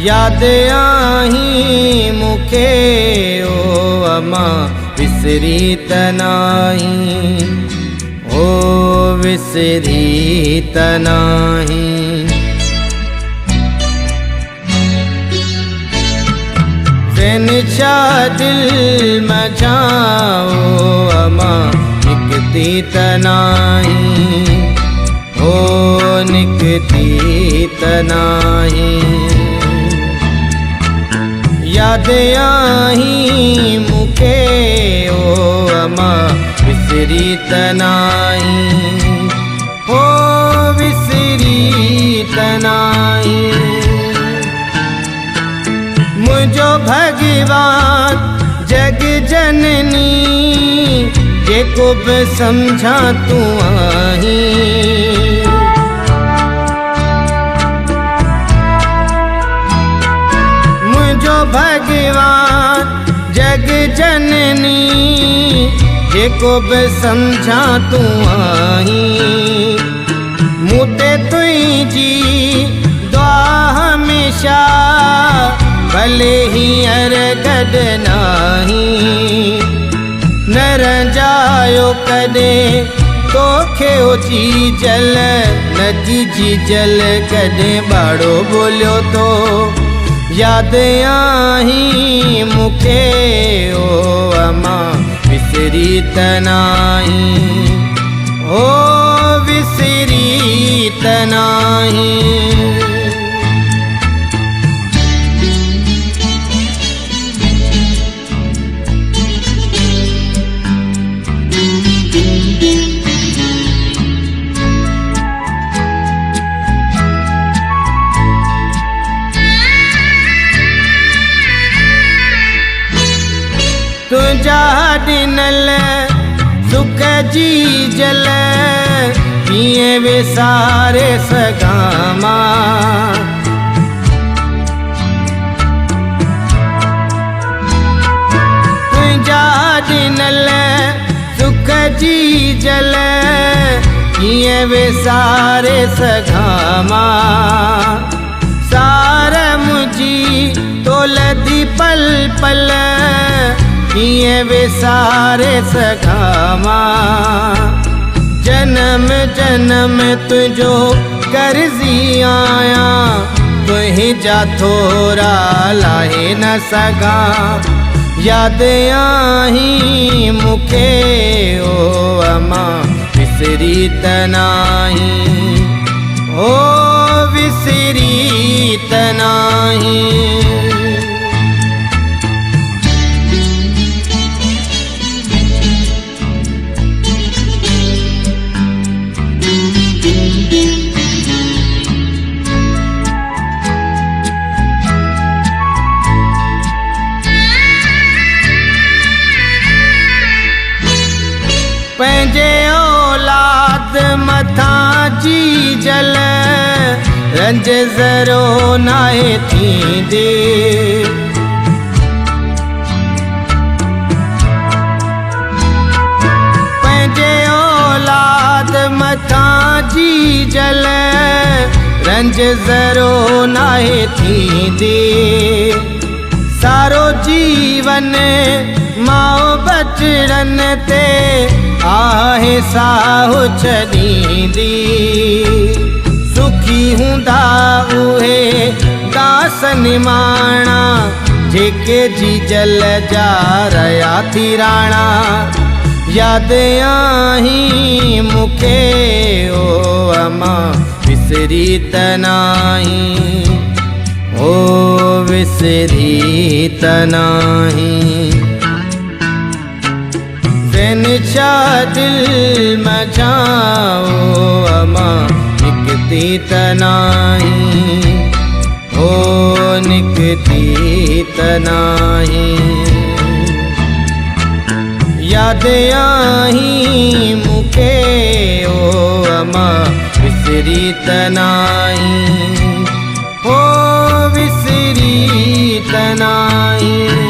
याद आही मुखे ओ अमा विसरी तनाही, ओ विसरी तनाही। निशा दिल मचाओ अमा निकती तनाही, ओ निकती तनाही। याद आही मुखे ओ अमा विसरी तनाही, ओ विसरी तनाही। मुझो भगवान जग जननी जेको बि समझा तू आही। मुझो भगवान जग जननी जेको बि समझा तू आही। मुते तुझी दुआ हमेशा भले ही अरगड नाही। न रंजायो कदे तोखे ओची जल, नदी जी जल कदे बाड़ो बोलियो तो। याद आही मुखे ओ अमा विसरी तनाही, ओ विसरी तनाही। तुझा दिनल सुख जी जल किए विसारे सगामा। तुझा दिनल सुख जी जल किए विसारे सगामा। सार मुझी तोलदी पल पल किए विसारे सगामा। जन्म जन्म तुझो कर्जी आया, तुही जा थोरा लाहे न सगा। याद आही मुखे ओ अमा विसरी तनाही, ओ विसरी तनाही। पंहिंजे औलाद मथा जी जल रंज ज़रो नाहे थींदे। पंहिंजे औलाद मथा जी जल रंज ज़रो नाहे थींदे। सारो जीवन माओ बचड़न ते आहे साहु छॾींदी। सुखी हूंदा उहे दास निमाणा, जेके जी जल जा रया थी राणा। याद आही मुखे ओ अमा विसरी तनाही, ओ विसरी तनाही। निशा दिल मचाओ अमा निकती तनाही, ओ निकती तनाही। याद आही मुखे ओ अमा विसरी तनाही, ओ विसरी तनाही।